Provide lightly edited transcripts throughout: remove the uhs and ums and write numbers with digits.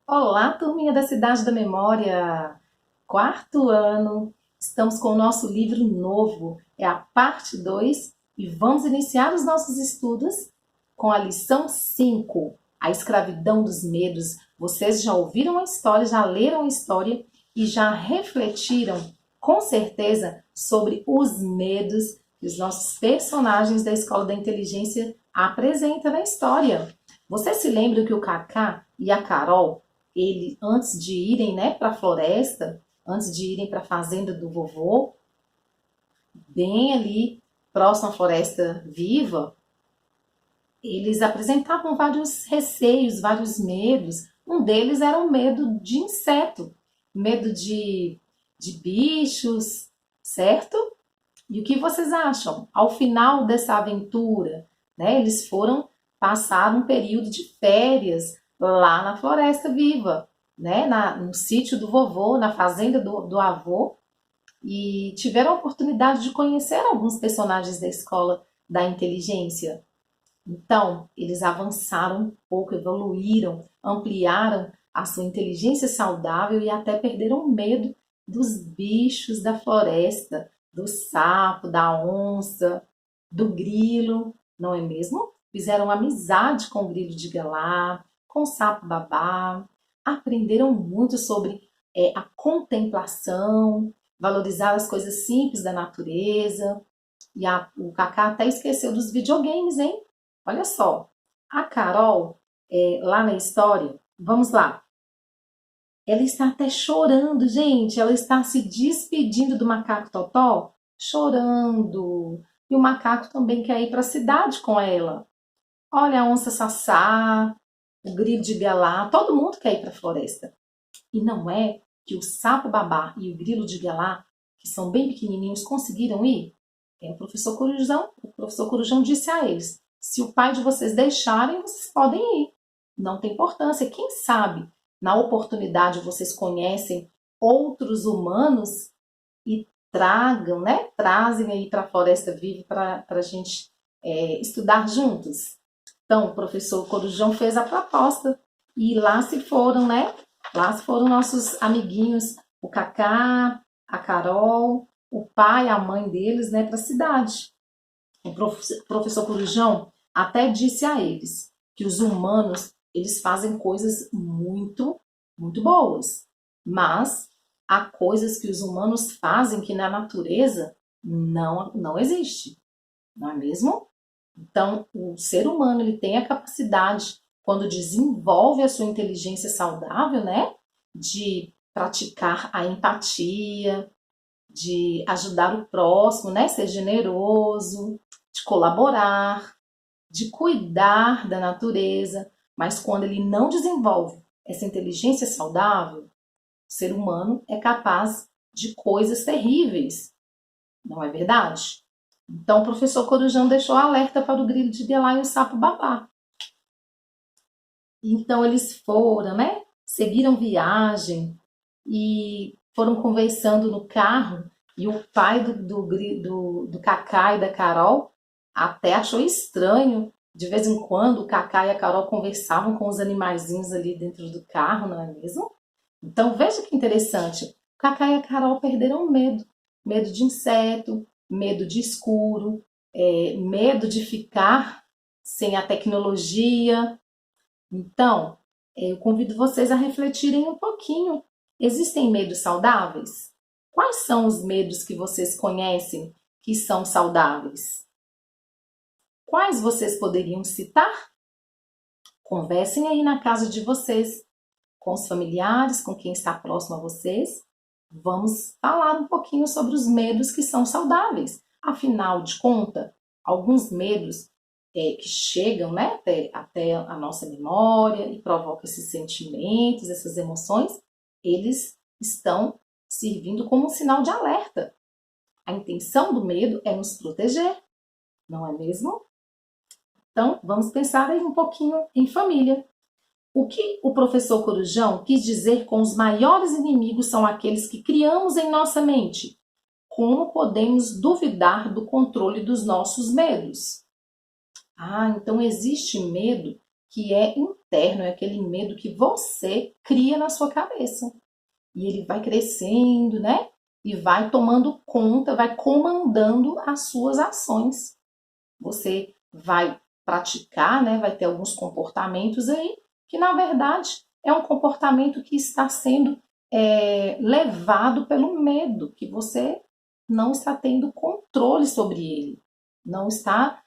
Olá, turminha da Cidade da Memória! Quarto ano, estamos com o nosso livro novo, é a parte 2 e vamos iniciar os nossos estudos com a lição 5, a escravidão dos medos. Vocês já ouviram a história, já leram a história e já refletiram, com certeza, sobre os medos que os nossos personagens da Escola da Inteligência apresentam na história. Você se lembra que o Kaká e a Carol, ele, antes de irem, né, para a floresta, antes de irem para a fazenda do vovô, bem ali próximo à floresta viva, eles apresentavam vários receios, vários medos. Um deles era o medo de inseto, medo de bichos, certo? E o que vocês acham? Ao final dessa aventura, né, eles foram passar um período de férias lá na Floresta Viva, né, no sítio do vovô, na fazenda do avô, e tiveram a oportunidade de conhecer alguns personagens da escola da inteligência. Então, eles avançaram um pouco, evoluíram, ampliaram a sua inteligência saudável e até perderam o medo dos bichos da floresta, do sapo, da onça, do grilo, não é mesmo? Fizeram amizade com o grilo de Galá, com o sapo babá, aprenderam muito sobre a contemplação, valorizar as coisas simples da natureza. E o Kaká até esqueceu dos videogames, hein? Olha só, a Carol, lá na história, vamos lá, ela está até chorando, gente, ela está se despedindo do macaco Totó, chorando. E o macaco também quer ir para a cidade com ela. Olha a onça Sassá, o grilo de Galá, todo mundo quer ir para a floresta. E não é que o sapo babá e o grilo de Galá, que são bem pequenininhos, conseguiram ir? O professor Corujão disse a eles: se o pai de vocês deixarem, vocês podem ir. Não tem importância. Quem sabe, na oportunidade, vocês conhecem outros humanos e tragam, né? Trazem aí para a Floresta Viva para a gente estudar juntos. Então, o professor Corujão fez a proposta e lá se foram, né? Lá se foram nossos amiguinhos, o Kaká, a Carol, o pai, a mãe deles, né, para a cidade. O professor Corujão até disse a eles que os humanos, eles fazem coisas muito, muito boas, mas há coisas que os humanos fazem que na natureza não existe, não é mesmo? Então, o ser humano ele tem a capacidade, quando desenvolve a sua inteligência saudável, né, de praticar a empatia, de ajudar o próximo, né, ser generoso, de colaborar, de cuidar da natureza, mas quando ele não desenvolve essa inteligência saudável, o ser humano é capaz de coisas terríveis, não é verdade? Então o professor Corujão deixou alerta para o grilo de Delá e o sapo babá. Então eles foram, né? Seguiram viagem e foram conversando no carro. E o pai do Cacá e da Carol até achou estranho. De vez em quando o Cacá e a Carol conversavam com os animaizinhos ali dentro do carro, não é mesmo? Então veja que interessante. O Cacá e a Carol perderam o medo. Medo de inseto, medo de escuro, medo de ficar sem a tecnologia. Então, eu convido vocês a refletirem um pouquinho. Existem medos saudáveis? Quais são os medos que vocês conhecem que são saudáveis? Quais vocês poderiam citar? Conversem aí na casa de vocês, com os familiares, com quem está próximo a vocês. Vamos falar um pouquinho sobre os medos que são saudáveis. Afinal de contas, alguns medos que chegam, né, até a nossa memória e provocam esses sentimentos, essas emoções, eles estão servindo como um sinal de alerta. A intenção do medo é nos proteger, não é mesmo? Então, vamos pensar aí um pouquinho em família. O que o professor Corujão quis dizer com os maiores inimigos são aqueles que criamos em nossa mente? Como podemos duvidar do controle dos nossos medos? Ah, então existe medo que é interno, é aquele medo que você cria na sua cabeça. E ele vai crescendo, né? E vai tomando conta, vai comandando as suas ações. Você vai praticar, né? Vai ter alguns comportamentos aí que, na verdade, é um comportamento que está sendo levado pelo medo, que você não está tendo controle sobre ele, não está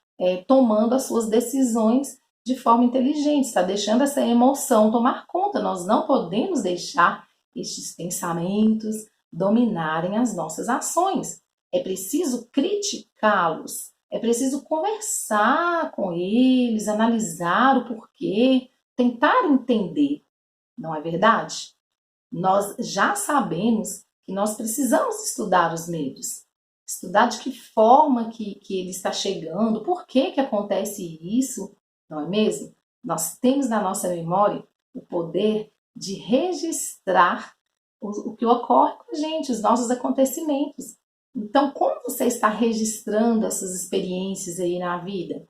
tomando as suas decisões de forma inteligente, está deixando essa emoção tomar conta. Nós não podemos deixar estes pensamentos dominarem as nossas ações. É preciso criticá-los, é preciso conversar com eles, analisar o porquê, tentar entender, não é verdade? Nós já sabemos que nós precisamos estudar os medos, estudar de que forma que ele está chegando, por que acontece isso, não é mesmo? Nós temos na nossa memória o poder de registrar o que ocorre com a gente, os nossos acontecimentos. Então, como você está registrando essas experiências aí na vida,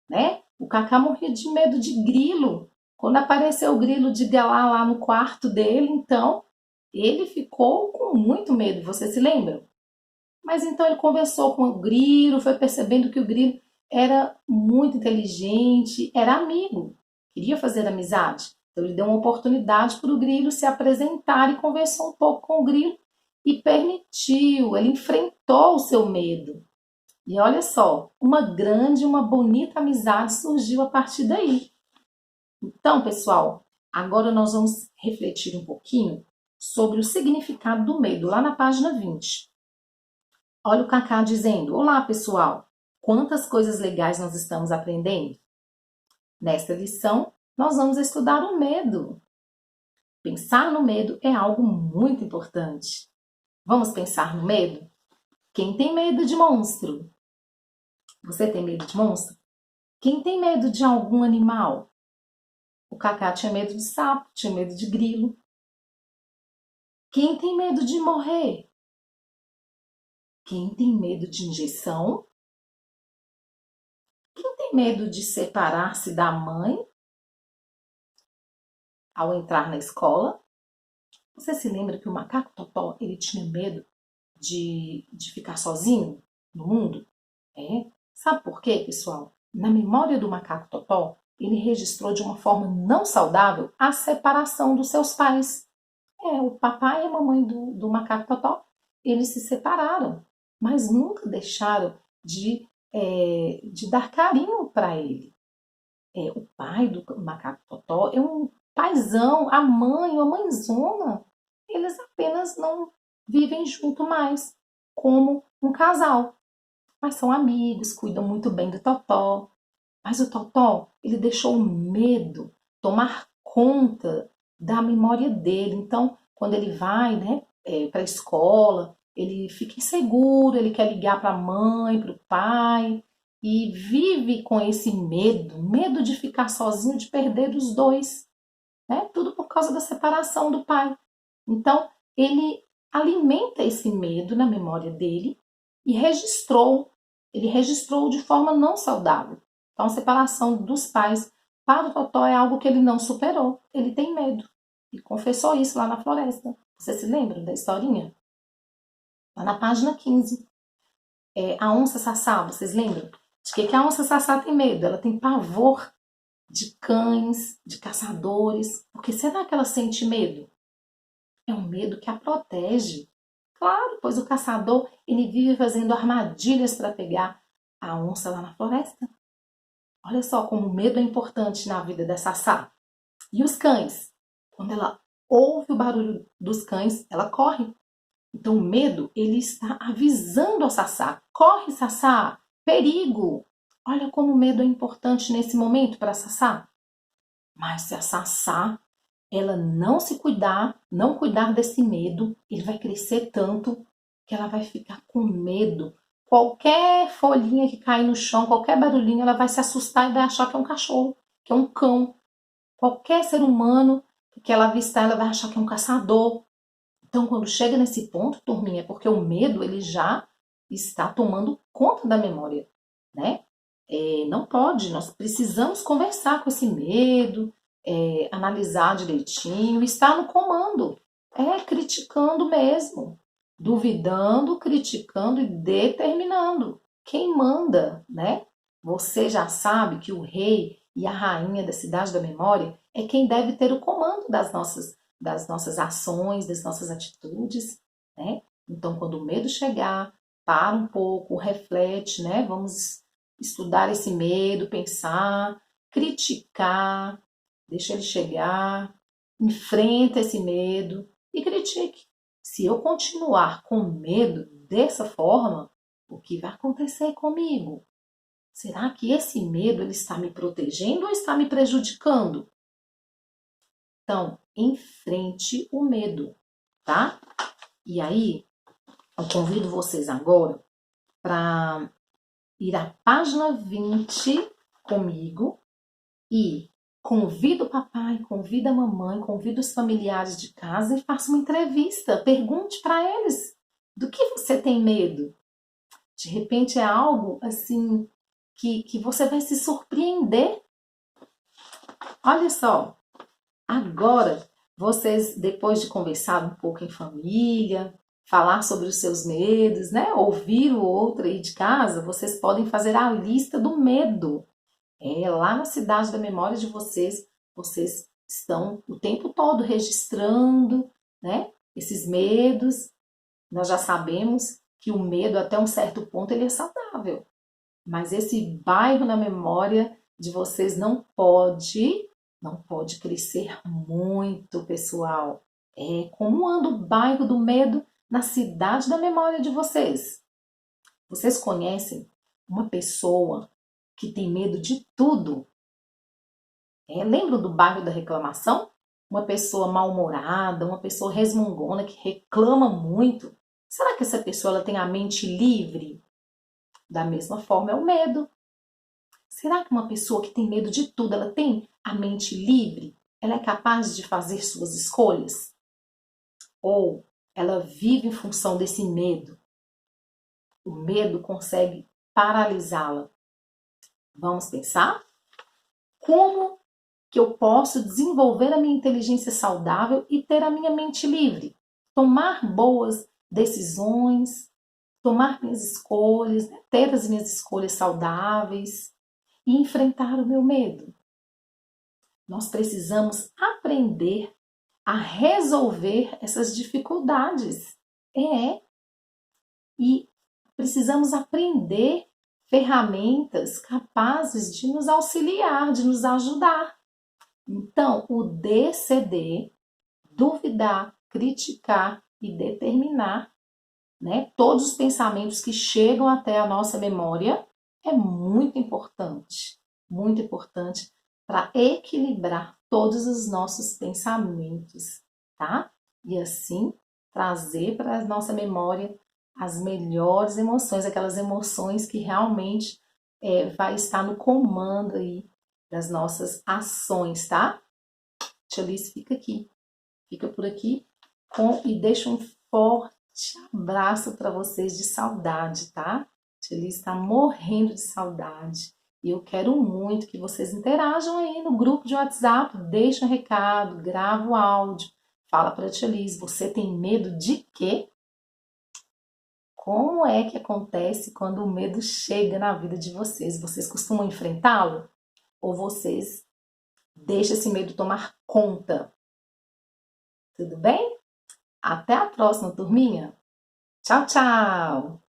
né? O Kaká morria de medo de grilo. Quando apareceu o grilo de Galá lá no quarto dele, então, ele ficou com muito medo, você se lembra? Mas então ele conversou com o grilo, foi percebendo que o grilo era muito inteligente, era amigo, queria fazer amizade. Então ele deu uma oportunidade para o grilo se apresentar e conversou um pouco com o grilo e permitiu, ele enfrentou o seu medo. E olha só, uma grande, uma bonita amizade surgiu a partir daí. Então, pessoal, agora nós vamos refletir um pouquinho sobre o significado do medo, lá na página 20. Olha o Kaká dizendo: olá, pessoal, quantas coisas legais nós estamos aprendendo? Nesta lição, nós vamos estudar o medo. Pensar no medo é algo muito importante. Vamos pensar no medo? Quem tem medo de monstro? Você tem medo de monstro? Quem tem medo de algum animal? O Kaká tinha medo de sapo, tinha medo de grilo. Quem tem medo de morrer? Quem tem medo de injeção? Quem tem medo de separar-se da mãe ao entrar na escola? Você se lembra que o macaco Totó, ele tinha medo de ficar sozinho no mundo? É. Sabe por quê, pessoal? Na memória do macaco Totó, ele registrou de uma forma não saudável a separação dos seus pais. O papai e a mamãe do macaco Totó, eles se separaram, mas nunca deixaram de dar carinho para ele. O pai do macaco Totó é um paizão, a mãe, uma mãezona. Eles apenas não vivem junto mais, como um casal. Mas são amigos, cuidam muito bem do Totó. Mas o Totó, ele deixou o medo tomar conta da memória dele. Então, quando ele vai, né, para a escola, ele fica inseguro, ele quer ligar para a mãe, para o pai, e vive com esse medo de ficar sozinho, de perder os dois, né? Tudo por causa da separação do pai. Então, ele alimenta esse medo na memória dele e ele registrou de forma não saudável. Então, a separação dos pais para o Totó é algo que ele não superou. Ele tem medo. E confessou isso lá na floresta. Você se lembra da historinha? Lá na página 15. A onça Sassá, vocês lembram? De que a onça Sassá tem medo? Ela tem pavor de cães, de caçadores. Por que será que ela sente medo? É um medo que a protege. Claro, pois o caçador, ele vive fazendo armadilhas para pegar a onça lá na floresta. Olha só como o medo é importante na vida da Sassá. E os cães? Quando ela ouve o barulho dos cães, ela corre. Então o medo, ele está avisando a Sassá. Corre, Sassá! Perigo! Olha como o medo é importante nesse momento para a Sassá. Mas se a Sassá, ela não se cuidar, não cuidar desse medo, ele vai crescer tanto que ela vai ficar com medo. Qualquer folhinha que cai no chão, qualquer barulhinho, ela vai se assustar e vai achar que é um cachorro, que é um cão. Qualquer ser humano que ela avistar, ela vai achar que é um caçador. Então, quando chega nesse ponto, turminha, é porque o medo ele já está tomando conta da memória, né? Não pode, nós precisamos conversar com esse medo, analisar direitinho, estar no comando, criticando mesmo, duvidando, criticando e determinando. Quem manda, né? Você já sabe que o rei e a rainha da cidade da memória é quem deve ter o comando das nossas ações, das nossas atitudes, né? Então, quando o medo chegar, para um pouco, reflete, né? Vamos estudar esse medo, pensar, criticar, deixa ele chegar, enfrenta esse medo e critique. Se eu continuar com medo dessa forma, o que vai acontecer comigo? Será que esse medo ele está me protegendo ou está me prejudicando? Então, enfrente o medo, tá? E aí, eu convido vocês agora para ir à página 20 comigo e convida o papai, convida a mamãe, convida os familiares de casa e faça uma entrevista. Pergunte para eles do que você tem medo. De repente é algo assim que você vai se surpreender. Olha só, agora vocês, depois de conversar um pouco em família, falar sobre os seus medos, né? Ouvir o outro aí de casa, vocês podem fazer a lista do medo. Lá na cidade da memória de vocês, vocês estão o tempo todo registrando, né? Esses medos. Nós já sabemos que o medo, até um certo ponto, ele é saudável. Mas esse bairro na memória de vocês não pode crescer muito, pessoal. Como anda o bairro do medo na cidade da memória de vocês? Vocês conhecem uma pessoa que tem medo de tudo? Lembra do bairro da reclamação? Uma pessoa mal-humorada, uma pessoa resmungona que reclama muito. Será que essa pessoa ela tem a mente livre? Da mesma forma é o medo. Será que uma pessoa que tem medo de tudo, ela tem a mente livre? Ela é capaz de fazer suas escolhas? Ou ela vive em função desse medo? O medo consegue paralisá-la. Vamos pensar? Como que eu posso desenvolver a minha inteligência saudável e ter a minha mente livre? Tomar boas decisões, tomar minhas escolhas, ter as minhas escolhas saudáveis e enfrentar o meu medo. Nós precisamos aprender a resolver essas dificuldades. E precisamos aprender ferramentas capazes de nos auxiliar, de nos ajudar. Então, o DCD, duvidar, criticar e determinar, né, todos os pensamentos que chegam até a nossa memória, é muito importante para equilibrar todos os nossos pensamentos, tá? E assim trazer para a nossa memória as melhores emoções, aquelas emoções que realmente vai estar no comando aí das nossas ações, tá? Tia Liz fica por aqui e deixa um forte abraço para vocês de saudade, tá? Tia Liz está morrendo de saudade. E eu quero muito que vocês interajam aí no grupo de WhatsApp, deixa um recado, grava o áudio, fala para a Tia Liz, você tem medo de quê? Como é que acontece quando o medo chega na vida de vocês? Vocês costumam enfrentá-lo? Ou vocês deixam esse medo tomar conta? Tudo bem? Até a próxima, turminha! Tchau, tchau!